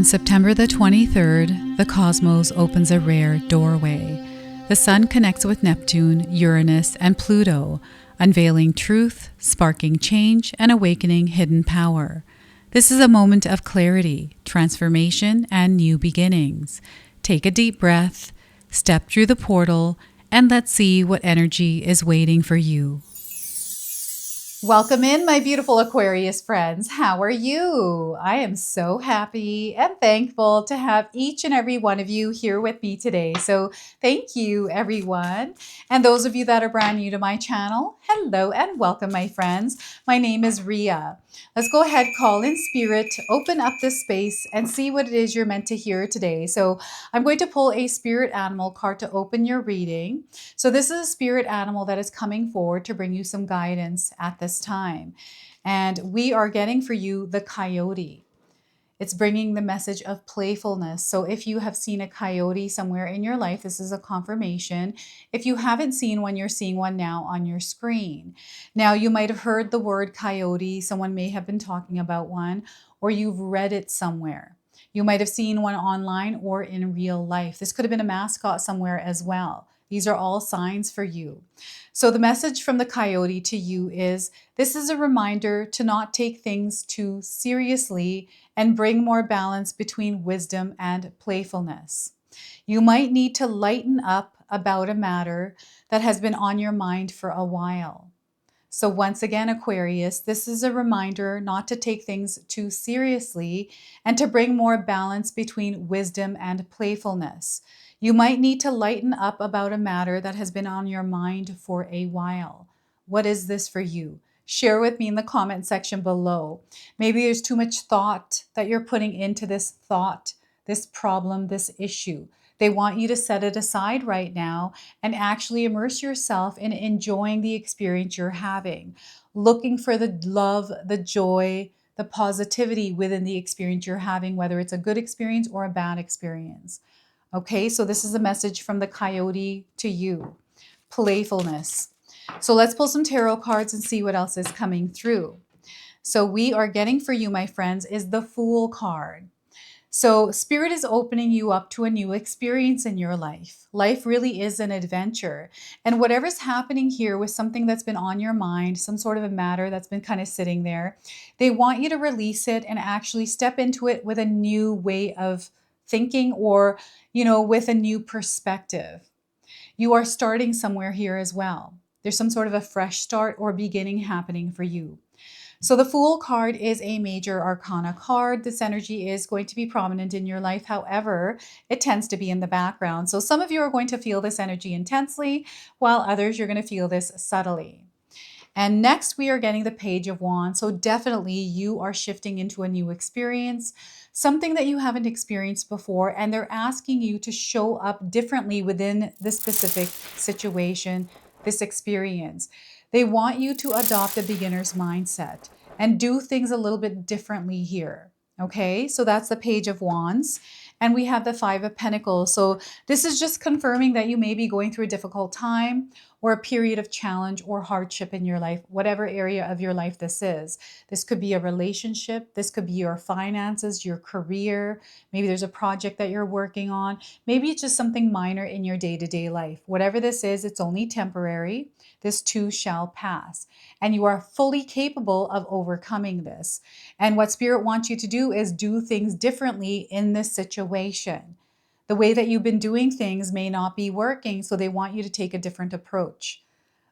September the 23rd, the cosmos opens a rare doorway. The Sun connects with Neptune, Uranus, and Pluto, unveiling truth, sparking change, and awakening hidden power. This is a moment of clarity, transformation, and new beginnings. Take a deep breath, step through the portal, and let's see what energy is waiting for you. Welcome in, my beautiful Aquarius friends. How are you? I am so happy and thankful to have each and every one of you here with me today. So thank you, everyone. And those of you that are brand new to my channel, hello and welcome, my friends. My name is Ria. Let's go ahead, call in spirit, open up this space, and see what it is you're meant to hear today. So I'm going to pull a spirit animal card to open your reading. So this is a spirit animal that is coming forward to bring you some guidance at this time. And we are getting for you the Coyote. It's bringing the message of playfulness. So if you have seen a coyote somewhere in your life, this is a confirmation. If you haven't seen one, you're seeing one now on your screen. Now, you might have heard the word coyote. Someone may have been talking about one, or you've read it somewhere. You might have seen one online or in real life. This could have been a mascot somewhere as well. These are all signs for you. So the message from the Coyote to you is, this is a reminder to not take things too seriously and bring more balance between wisdom and playfulness. You might need to lighten up about a matter that has been on your mind for a while. So once again, Aquarius, this is a reminder not to take things too seriously and to bring more balance between wisdom and playfulness. You might need to lighten up about a matter that has been on your mind for a while. What is this for you? Share with me in the comment section below. Maybe there's too much thought that you're putting into this thought, this problem, this issue. They want you to set it aside right now and actually immerse yourself in enjoying the experience you're having, looking for the love, the joy, the positivity within the experience you're having, whether it's a good experience or a bad experience. Okay, so this is a message from the Coyote to you. Playfulness. So let's pull some tarot cards and see what else is coming through. So we are getting for you, my friends, is the Fool card. So Spirit is opening you up to a new experience in your life. Life really is an adventure. And whatever's happening here with something that's been on your mind, some sort of a matter that's been kind of sitting there, they want you to release it and actually step into it with a new way of thinking, or, with a new perspective. You are starting somewhere here as well. There's some sort of a fresh start or beginning happening for you. So the Fool card is a major arcana card. This energy is going to be prominent in your life. However, it tends to be in the background. So some of you are going to feel this energy intensely, while others you're going to feel this subtly. And next we are getting the Page of Wands. So definitely you are shifting into a new experience, something that you haven't experienced before, and they're asking you to show up differently within the specific situation, this experience. They want you to adopt a beginner's mindset and do things a little bit differently here. Okay, so that's the Page of Wands. And we have the Five of Pentacles. So this is just confirming that you may be going through a difficult time or a period of challenge or hardship in your life, whatever area of your life this is. This could be a relationship. This could be your finances, your career. Maybe there's a project that you're working on. Maybe it's just something minor in your day-to-day life. Whatever this is, it's only temporary. This too shall pass. And you are fully capable of overcoming this. And what Spirit wants you to do is do things differently in this situation. The way that you've been doing things may not be working, so they want you to take a different approach.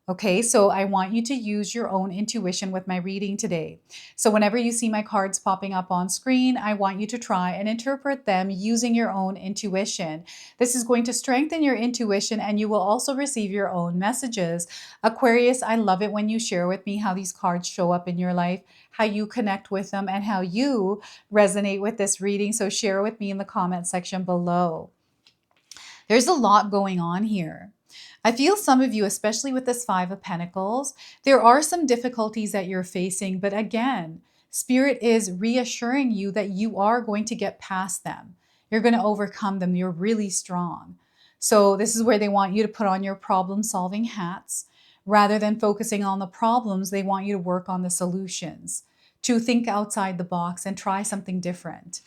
Okay, so I want you to use your own intuition with my reading today. So whenever you see my cards popping up on screen, I want you to try and interpret them using your own intuition. This is going to strengthen your intuition, and you will also receive your own messages. Aquarius, I love it when you share with me how these cards show up in your life, how you connect with them, and how you resonate with this reading. So share with me in the comment section below. There's a lot going on here. I feel some of you, especially with this Five of Pentacles, there are some difficulties that you're facing, but again, Spirit is reassuring you that you are going to get past them. You're going to overcome them. You're really strong. So this is where they want you to put on your problem-solving hats. Rather than focusing on the problems, they want you to work on the solutions, to think outside the box and try something different.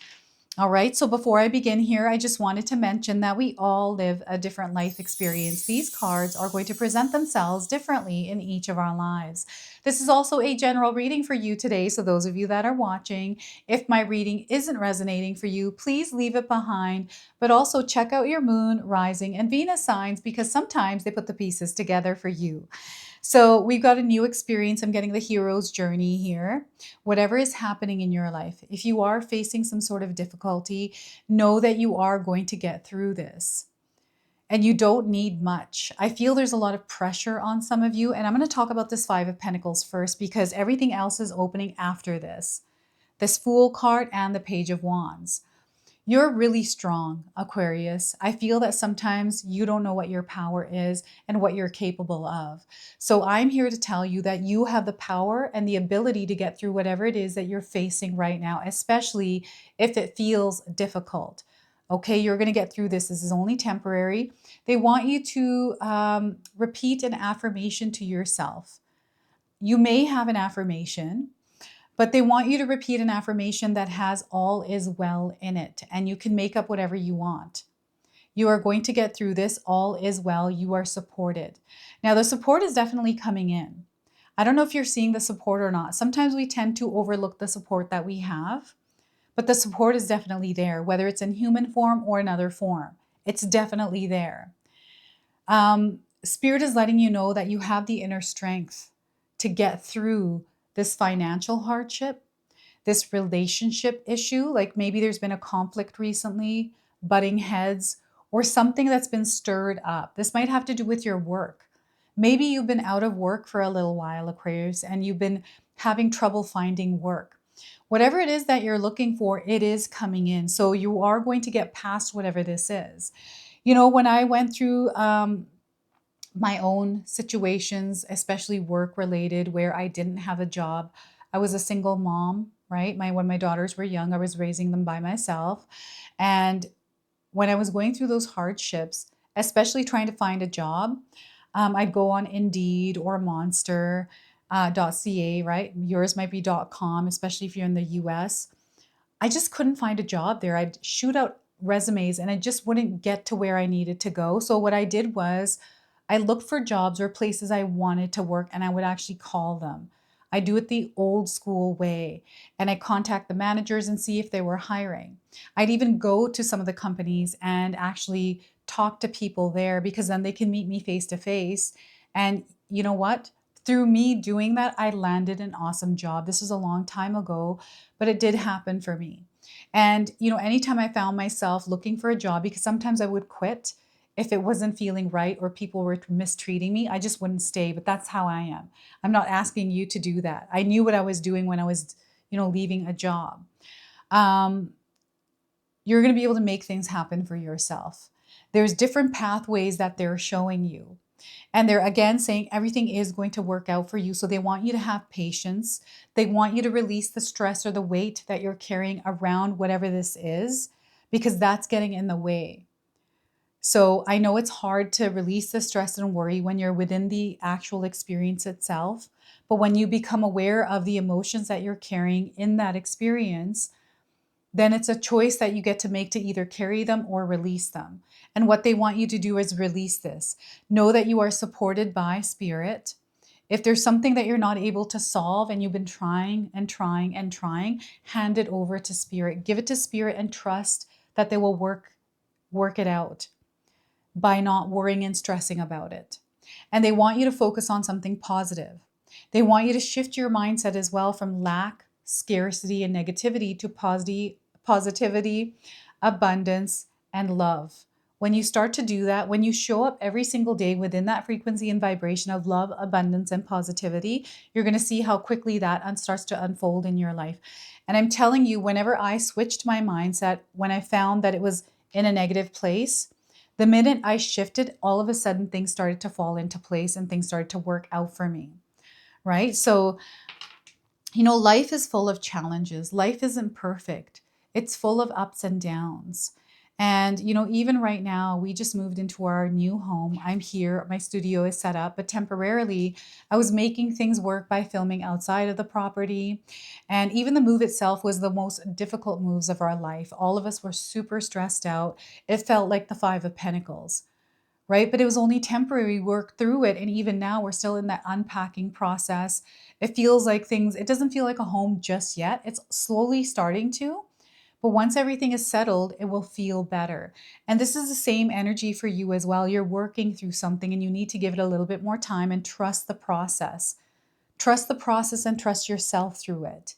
All right, so before I begin here, I just wanted to mention that we all live a different life experience. These cards are going to present themselves differently in each of our lives. This is also a general reading for you today, so those of you that are watching, if my reading isn't resonating for you, please leave it behind, but also check out your moon, rising, and Venus signs because sometimes they put the pieces together for you. So we've got a new experience. I'm getting the hero's journey here. Whatever is happening in your life, if you are facing some sort of difficulty, know that you are going to get through this. And you don't need much. I feel there's a lot of pressure on some of you. And I'm going to talk about this Five of Pentacles first because everything else is opening after this. This Fool card and the Page of Wands. You're really strong, Aquarius. I feel that sometimes you don't know what your power is and what you're capable of. So I'm here to tell you that you have the power and the ability to get through whatever it is that you're facing right now, especially if it feels difficult. Okay, you're going to get through this. This is only temporary. They want you to repeat an affirmation to yourself. You may have an affirmation, but they want you to repeat an affirmation that has all is well in it, and you can make up whatever you want. You are going to get through this. All is well. You are supported. Now, the support is definitely coming in. I don't know if you're seeing the support or not. Sometimes we tend to overlook the support that we have, but the support is definitely there, whether it's in human form or another form. It's definitely there. Spirit is letting you know that you have the inner strength to get through this financial hardship, this relationship issue, like maybe there's been a conflict recently, butting heads, or something that's been stirred up. This might have to do with your work. Maybe you've been out of work for a little while, Aquarius, and you've been having trouble finding work. Whatever it is that you're looking for, it is coming in. So you are going to get past whatever this is. You know, when I went through my own situations, especially work related, where I didn't have a job. I was a single mom, right? When my daughters were young, I was raising them by myself. And when I was going through those hardships, especially trying to find a job, I'd go on Indeed or Monster. .ca, right? Yours might be .com, especially if you're in the US. I just couldn't find a job there. I'd shoot out resumes and I just wouldn't get to where I needed to go. So what I did was I looked for jobs or places I wanted to work and I would actually call them. I do it the old school way and I contact the managers and see if they were hiring. I'd even go to some of the companies and actually talk to people there because then they can meet me face to face. And you know what? Through me doing that, I landed an awesome job. This was a long time ago, but it did happen for me. And, you know, anytime I found myself looking for a job, because sometimes I would quit if it wasn't feeling right or people were mistreating me, I just wouldn't stay. But that's how I am. I'm not asking you to do that. I knew what I was doing when I was, you know, leaving a job. You're going to be able to make things happen for yourself. There's different pathways that they're showing you. And they're again saying everything is going to work out for you. So they want you to have patience. They want you to release the stress or the weight that you're carrying around whatever this is, because that's getting in the way. So I know it's hard to release the stress and worry when you're within the actual experience itself. But when you become aware of the emotions that you're carrying in that experience, then it's a choice that you get to make to either carry them or release them. And what they want you to do is release this. Know that you are supported by Spirit. If there's something that you're not able to solve and you've been trying and trying and trying, hand it over to Spirit. Give it to Spirit and trust that they will work it out by not worrying and stressing about it. And they want you to focus on something positive. They want you to shift your mindset as well from lack, scarcity, and negativity to positivity, abundance, and love. When you start to do that, when you show up every single day within that frequency and vibration of love, abundance, and positivity, you're going to see how quickly that starts to unfold in your life. And I'm telling you, whenever I switched my mindset, when I found that it was in a negative place, the minute I shifted, all of a sudden things started to fall into place and things started to work out for me, right? So, you know, life is full of challenges. Life isn't perfect. It's full of ups and downs. And, even right now, we just moved into our new home. I'm here, my studio is set up, but temporarily I was making things work by filming outside of the property. And even the move itself was the most difficult moves of our life. All of us were super stressed out. It felt like the Five of Pentacles, right? But it was only temporary. We worked through it. And even now, we're still in that unpacking process. It feels like it doesn't feel like a home just yet. It's slowly starting to. But once everything is settled, it will feel better. And this is the same energy for you as well. You're working through something and you need to give it a little bit more time and trust the process. Trust the process and trust yourself through it.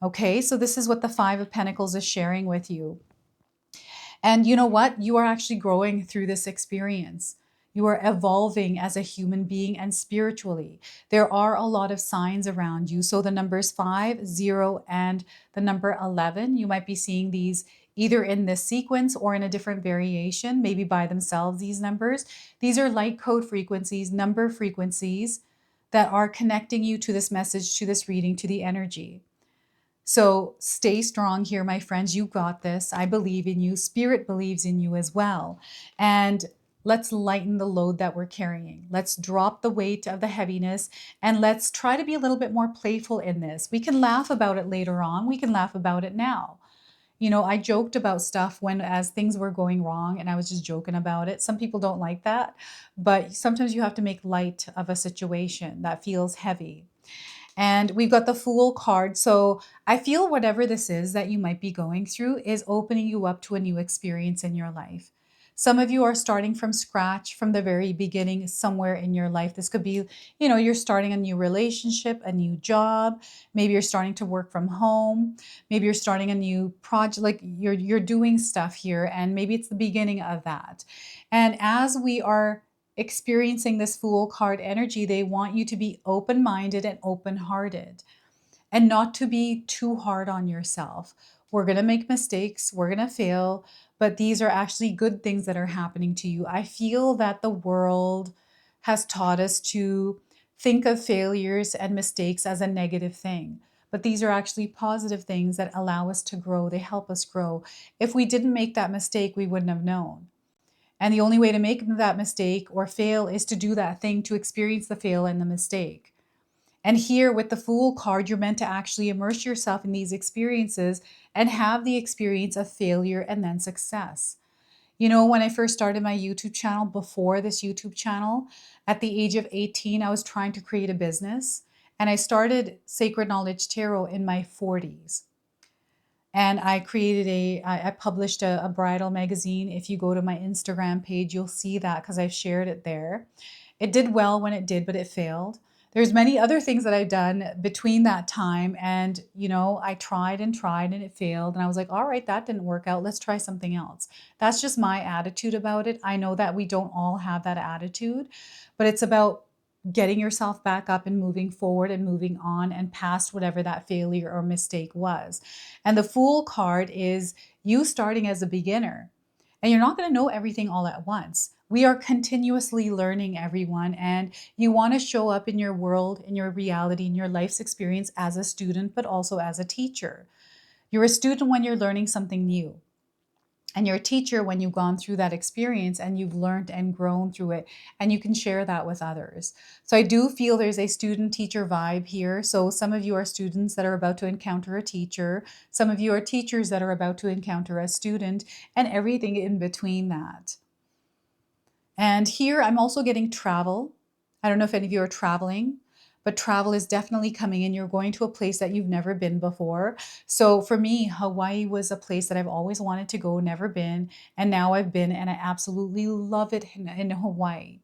Okay, so this is what the Five of Pentacles is sharing with you. And you know what? You are actually growing through this experience. You are evolving as a human being and spiritually. There are a lot of signs around you. So the numbers 5, 0, and the number 11, you might be seeing these either in this sequence or in a different variation, maybe by themselves, these numbers. These are light code frequencies, number frequencies that are connecting you to this message, to this reading, to the energy. So stay strong here, my friends. You got this. I believe in you. Spirit believes in you as well. And let's lighten the load that we're carrying. Let's drop the weight of the heaviness and let's try to be a little bit more playful in this. We can laugh about it later on. We can laugh about it now. I joked about stuff as things were going wrong and I was just joking about it. Some people don't like that, but sometimes you have to make light of a situation that feels heavy. And we've got the Fool card. So I feel whatever this is that you might be going through is opening you up to a new experience in your life. Some of you are starting from scratch from the very beginning somewhere in your life. This could be, you're starting a new relationship, a new job. Maybe you're starting to work from home. Maybe you're starting a new project, like you're doing stuff here, and maybe it's the beginning of that. And as we are experiencing this Fool card energy, they want you to be open-minded and open-hearted and not to be too hard on yourself. We're going to make mistakes, we're going to fail, but these are actually good things that are happening to you. I feel that the world has taught us to think of failures and mistakes as a negative thing. But these are actually positive things that allow us to grow. They help us grow. If we didn't make that mistake, we wouldn't have known. And the only way to make that mistake or fail is to do that thing, to experience the fail and the mistake. And here with the Fool card, you're meant to actually immerse yourself in these experiences and have the experience of failure and then success. When I first started my YouTube channel, before this YouTube channel, at the age of 18, I was trying to create a business. And I started Sacred Knowledge Tarot in my 40s. And I published a bridal magazine. If you go to my Instagram page, you'll see that because I've shared it there. It did well when it did, but it failed. There's many other things that I've done between that time. And, I tried and it failed. And I was like, all right, that didn't work out. Let's try something else. That's just my attitude about it. I know that we don't all have that attitude, but it's about getting yourself back up and moving forward and moving on and past whatever that failure or mistake was. And the Fool card is you starting as a beginner. And you're not going to know everything all at once. We are continuously learning, everyone, and you want to show up in your world, in your reality, in your life's experience as a student, but also as a teacher. You're a student when you're learning something new. And you're a teacher when you've gone through that experience and you've learned and grown through it, and you can share that with others. So I do feel there's a student-teacher vibe here. So some of you are students that are about to encounter a teacher. Some of you are teachers that are about to encounter a student, and everything in between that. And here I'm also getting travel. I don't know if any of you are traveling, but travel is definitely coming in. You're going to a place that you've never been before. So for me, Hawaii was a place that I've always wanted to go, never been. And now I've been, and I absolutely love it in Hawaii.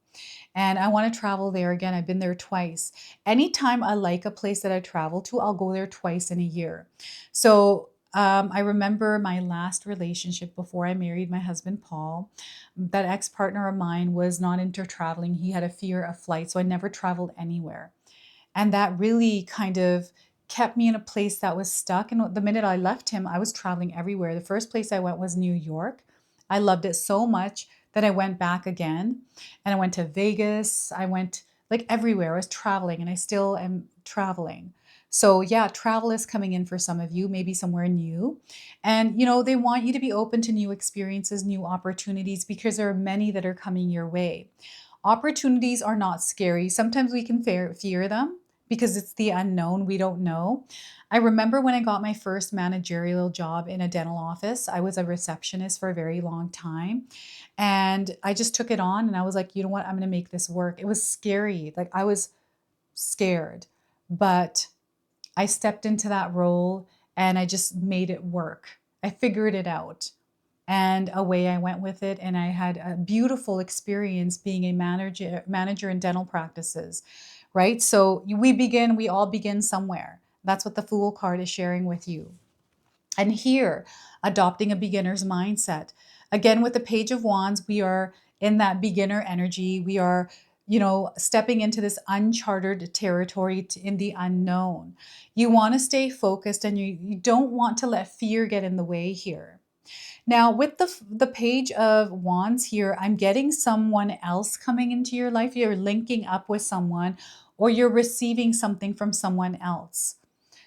And I want to travel there again. I've been there twice. Anytime I like a place that I travel to, I'll go there twice in a year. So I remember my last relationship before I married my husband, Paul. That ex-partner of mine was not into traveling. He had a fear of flight, so I never traveled anywhere. And that really kind of kept me in a place that was stuck. And the minute I left him, I was traveling everywhere. The first place I went was New York. I loved it so much that I went back again. And I went to Vegas. I went like everywhere. I was traveling, and I still am traveling. So yeah, travel is coming in for some of you, maybe somewhere new. And they want you to be open to new experiences, new opportunities, because there are many that are coming your way. Opportunities are not scary. Sometimes we can fear them because it's the unknown. We don't know. I remember when I got my first managerial job in a dental office, I was a receptionist for a very long time. And I just took it on and I was like, you know what? I'm going to make this work. It was scary. Like I was scared, but I stepped into that role and I just made it work. I figured it out and away I went with it. And I had a beautiful experience being a manager in dental practices, right? So we all begin somewhere. That's what the Fool card is sharing with you. And here, adopting a beginner's mindset. Again, with the Page of Wands, we are in that beginner energy. We are, stepping into this uncharted territory in the unknown. You want to stay focused and you don't want to let fear get in the way here. Now, with the Page of Wands here, I'm getting someone else coming into your life. You're linking up with someone or you're receiving something from someone else.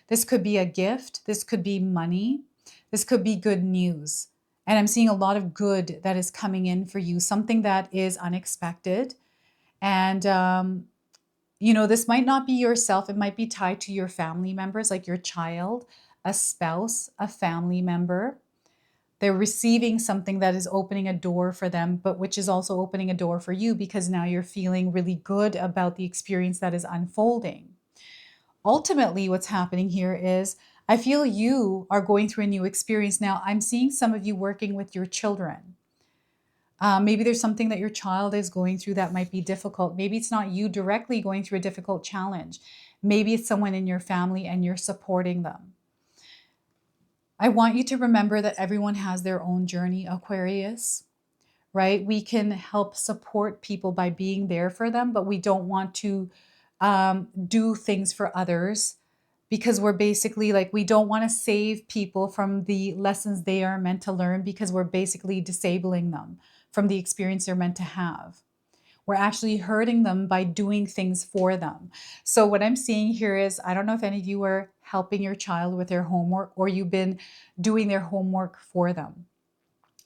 This could be a gift. This could be money. This could be good news. And I'm seeing a lot of good that is coming in for you, something that is unexpected. And, this might not be yourself. It might be tied to your family members, like your child, a spouse, a family member. They're receiving something that is opening a door for them, but which is also opening a door for you because now you're feeling really good about the experience that is unfolding. Ultimately, what's happening here is I feel you are going through a new experience. Now, I'm seeing some of you working with your children. Maybe there's something that your child is going through that might be difficult. Maybe it's not you directly going through a difficult challenge. Maybe it's someone in your family and you're supporting them. I want you to remember that everyone has their own journey, Aquarius, right? We can help support people by being there for them, but we don't want to do things for others because we're basically like, we don't want to save people from the lessons they are meant to learn because we're basically disabling them from the experience they're meant to have. We're actually hurting them by doing things for them. So what I'm seeing here is, I don't know if any of you are helping your child with their homework or you've been doing their homework for them.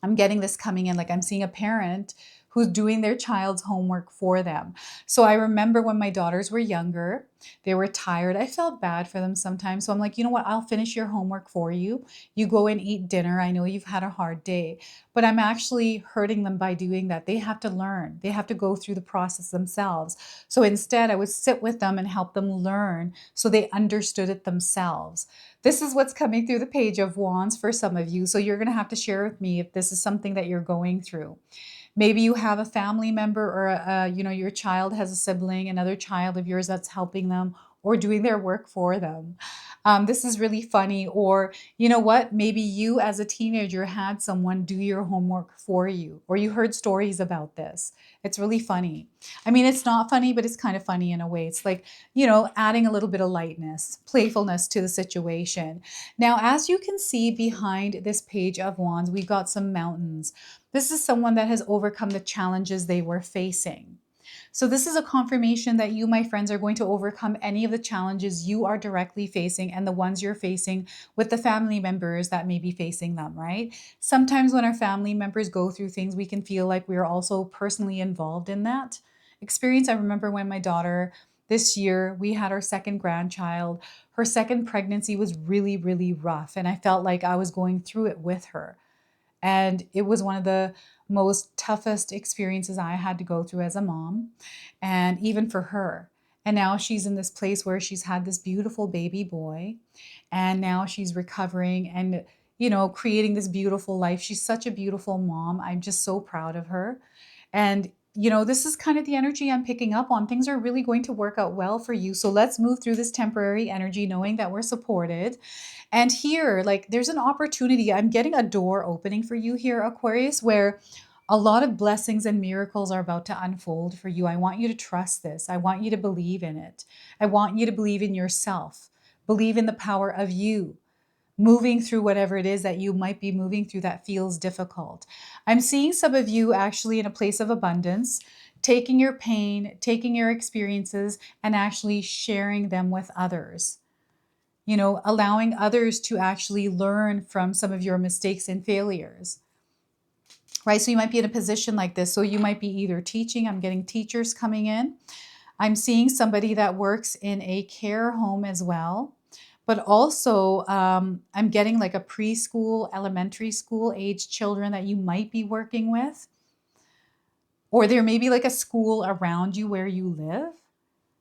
I'm getting this coming in, like I'm seeing a parent who's doing their child's homework for them. So I remember when my daughters were younger, they were tired. I felt bad for them sometimes. So I'm like, you know what? I'll finish your homework for you. You go and eat dinner. I know you've had a hard day, but I'm actually hurting them by doing that. They have to learn. They have to go through the process themselves. So instead, I would sit with them and help them learn so they understood it themselves. This is what's coming through the Page of Wands for some of you. So you're going to have to share with me if this is something that you're going through. Maybe you have a family member or your child has a sibling, another child of yours that's helping them or doing their work for them. This is really funny. Or you know what? Maybe you as a teenager had someone do your homework for you, or you heard stories about this. It's really funny. I mean, it's not funny, but it's kind of funny in a way. It's like, adding a little bit of lightness, playfulness to the situation. Now, as you can see behind this Page of Wands, we've got some mountains. This is someone that has overcome the challenges they were facing. So this is a confirmation that you, my friends, are going to overcome any of the challenges you are directly facing and the ones you're facing with the family members that may be facing them, right? Sometimes when our family members go through things, we can feel like we are also personally involved in that experience. I remember when my daughter, this year, we had our second grandchild. Her second pregnancy was really, really rough. And I felt like I was going through it with her. And it was one of the most toughest experiences I had to go through as a mom, and even for her. And now she's in this place where she's had this beautiful baby boy, and now she's recovering and, creating this beautiful life. She's such a beautiful mom. I'm just so proud of her. And, this is kind of the energy I'm picking up on. Things are really going to work out well for you. So let's move through this temporary energy, knowing that we're supported. And here, like, there's an opportunity. I'm getting a door opening for you here, Aquarius, where a lot of blessings and miracles are about to unfold for you. I want you to trust this. I want you to believe in it. I want you to believe in yourself, believe in the power of you moving through whatever it is that you might be moving through that feels difficult. I'm seeing some of you actually in a place of abundance, taking your pain, taking your experiences, and actually sharing them with others. you know, allowing others to actually learn from some of your mistakes and failures, right? So you might be in a position like this. So you might be either teaching, I'm getting teachers coming in. I'm seeing somebody that works in a care home as well. But also, I'm getting like a preschool, elementary school age children that you might be working with. Or there may be like a school around you where you live.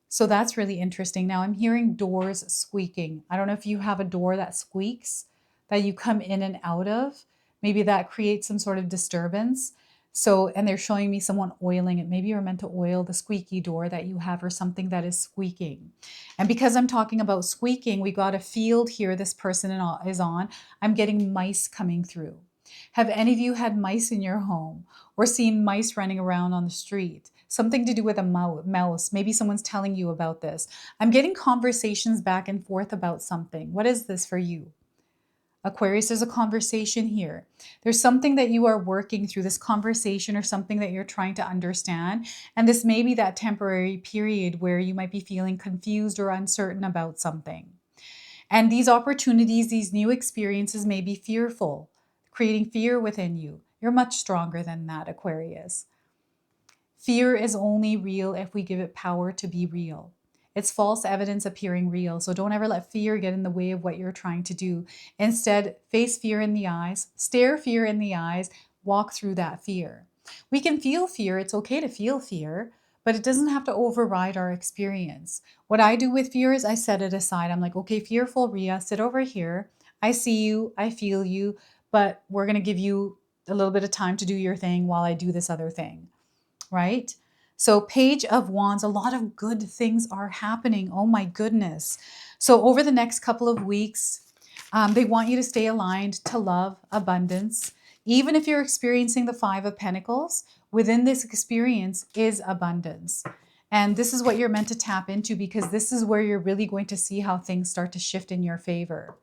So that's really interesting. Now I'm hearing doors squeaking. I don't know if you have a door that squeaks that you come in and out of. Maybe that creates some sort of disturbance. So, and they're showing me someone oiling it. Maybe you're meant to oil the squeaky door that you have or something that is squeaking. And because I'm talking about squeaking, we got a field here this person is on. I'm getting mice coming through. Have any of you had mice in your home or seen mice running around on the street? Something to do with a mouse. Maybe someone's telling you about this. I'm getting conversations back and forth about something. What is this for you? Aquarius, there's a conversation here. There's something that you are working through, this conversation or something that you're trying to understand. And this may be that temporary period where you might be feeling confused or uncertain about something. And these opportunities, these new experiences may be fearful, creating fear within you. You're much stronger than that, Aquarius. Fear is only real if we give it power to be real. It's false evidence appearing real. So don't ever let fear get in the way of what you're trying to do. Instead, face fear in the eyes, stare fear in the eyes, walk through that fear. We can feel fear. It's okay to feel fear, but it doesn't have to override our experience. What I do with fear is I set it aside. I'm like, okay, fearful Rhea, sit over here. I see you, I feel you, but we're going to give you a little bit of time to do your thing while I do this other thing, right? So Page of Wands, a lot of good things are happening. Oh my goodness. So over the next couple of weeks, they want you to stay aligned to love, abundance. Even if you're experiencing the Five of Pentacles, within this experience is abundance. And this is what you're meant to tap into, because this is where you're really going to see how things start to shift in your favor.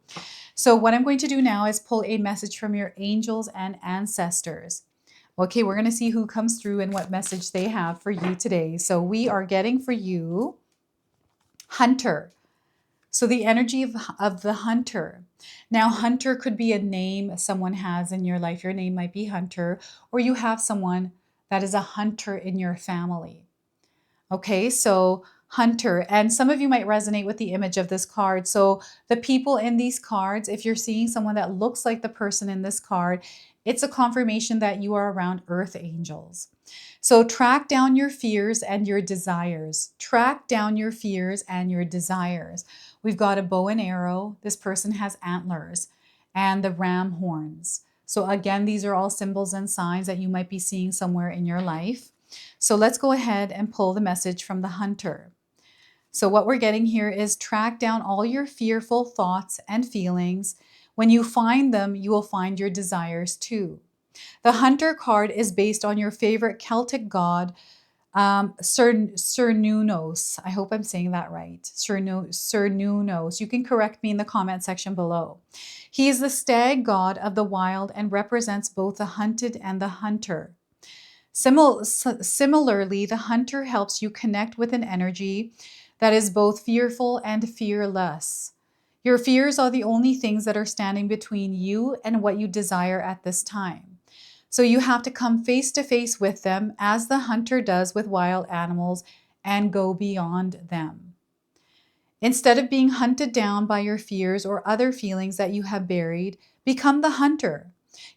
So what I'm going to do now is pull a message from your angels and ancestors. Okay, we're going to see who comes through and what message they have for you today. So we are getting for you Hunter. So the energy of the Hunter. Now, Hunter could be a name someone has in your life. Your name might be Hunter, or you have someone that is a hunter in your family. Okay, so Hunter, and some of you might resonate with the image of this card. So the people in these cards, if you're seeing someone that looks like the person in this card, it's a confirmation that you are around earth angels. So track down your fears and your desires. Track down your fears and your desires. We've got a bow and arrow. This person has antlers and the ram horns. So again, these are all symbols and signs that you might be seeing somewhere in your life. So let's go ahead and pull the message from the Hunter. So what we're getting here is track down all your fearful thoughts and feelings. When you find them, you will find your desires too. The Hunter card is based on your favorite Celtic god, Cernunnos. I hope I'm saying that right. Cernunnos. You can correct me in the comment section below. He is the stag god of the wild and represents both the hunted and the hunter. Similarly, the Hunter helps you connect with an energy that is both fearful and fearless. Your fears are the only things that are standing between you and what you desire at this time. So you have to come face to face with them, as the Hunter does with wild animals, and go beyond them. Instead of being hunted down by your fears or other feelings that you have buried, become the Hunter.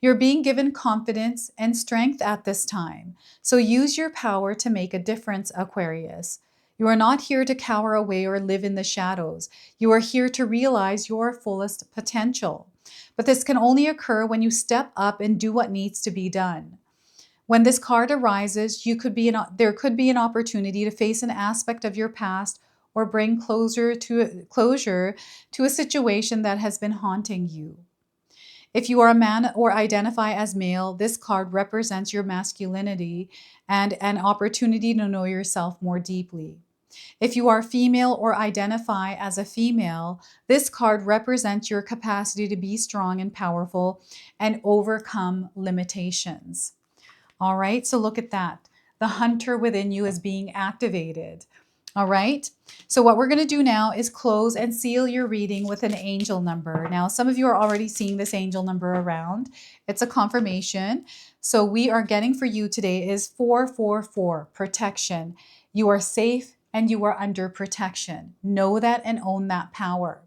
You're being given confidence and strength at this time. So use your power to make a difference, Aquarius. You are not here to cower away or live in the shadows. You are here to realize your fullest potential. But this can only occur when you step up and do what needs to be done. When this card arises, there could be an opportunity to face an aspect of your past or bring closure to a situation that has been haunting you. If you are a man or identify as male, this card represents your masculinity and an opportunity to know yourself more deeply. If you are female or identify as a female, this card represents your capacity to be strong and powerful and overcome limitations. All right, so look at that. The Hunter within you is being activated. All right. So what we're going to do now is close and seal your reading with an angel number. Now, some of you are already seeing this angel number around. It's a confirmation. So we are getting for you today is 444, protection. You are safe and you are under protection. Know that and own that power.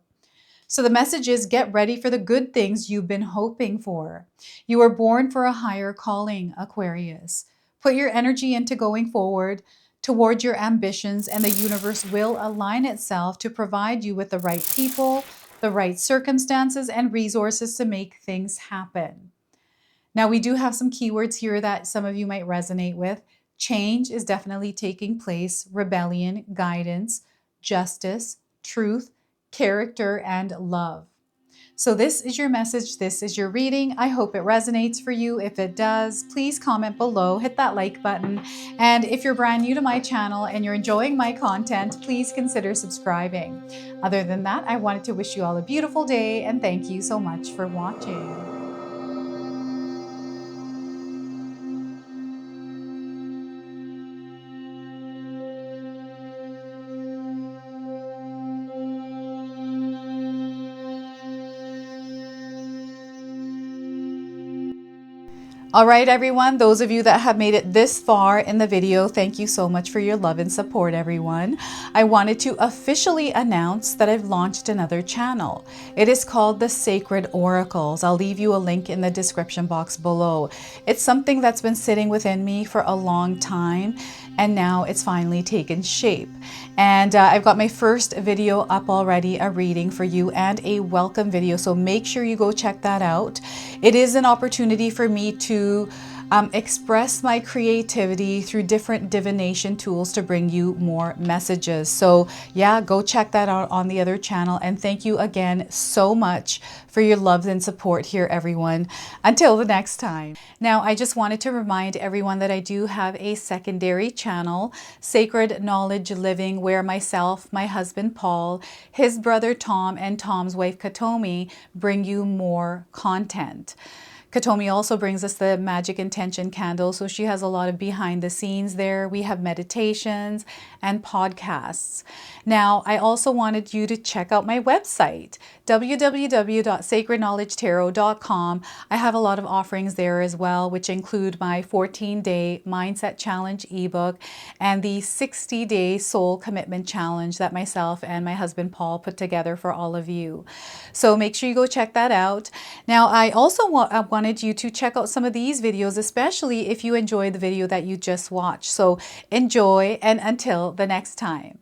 So the message is get ready for the good things you've been hoping for. You were born for a higher calling, Aquarius. Put your energy into going forward toward your ambitions, and the universe will align itself to provide you with the right people, the right circumstances, and resources to make things happen. Now, we do have some keywords here that some of you might resonate with. Change is definitely taking place, rebellion, guidance, justice, truth, character, and love. So this is your message. This is your reading. I hope it resonates for you. If it does, please comment below, hit that like button. And if you're brand new to my channel and you're enjoying my content, please consider subscribing. Other than that, I wanted to wish you all a beautiful day and thank you so much for watching. All right, everyone, those of you that have made it this far in the video, thank you so much for your love and support, everyone. I wanted to officially announce that I've launched another channel. It is called The Sacred Oracles. I'll leave you a link in the description box below. It's something that's been sitting within me for a long time, and now it's finally taken shape. And I've got my first video up already, a reading for you and a welcome video. So make sure you go check that out. It is an opportunity for me to express my creativity through different divination tools to bring you more messages. So yeah, go check that out on the other channel. And thank you again so much for your love and support here, everyone. Until the next time. Now, I just wanted to remind everyone that I do have a secondary channel, Sacred Knowledge Living, where myself, my husband Paul, his brother Tom, and Tom's wife Katomi bring you more content. Katomi also brings us the Magic Intention candle, so she has a lot of behind the scenes there. We have meditations and podcasts. Now, I also wanted you to check out my website, www.sacredknowledgetarot.com. I have a lot of offerings there as well, which include my 14-day Mindset Challenge ebook and the 60-day Soul Commitment Challenge that myself and my husband Paul put together for all of you. So make sure you go check that out. Now, I also wanted you to check out some of these videos, especially if you enjoyed the video that you just watched. So enjoy, and until the next time.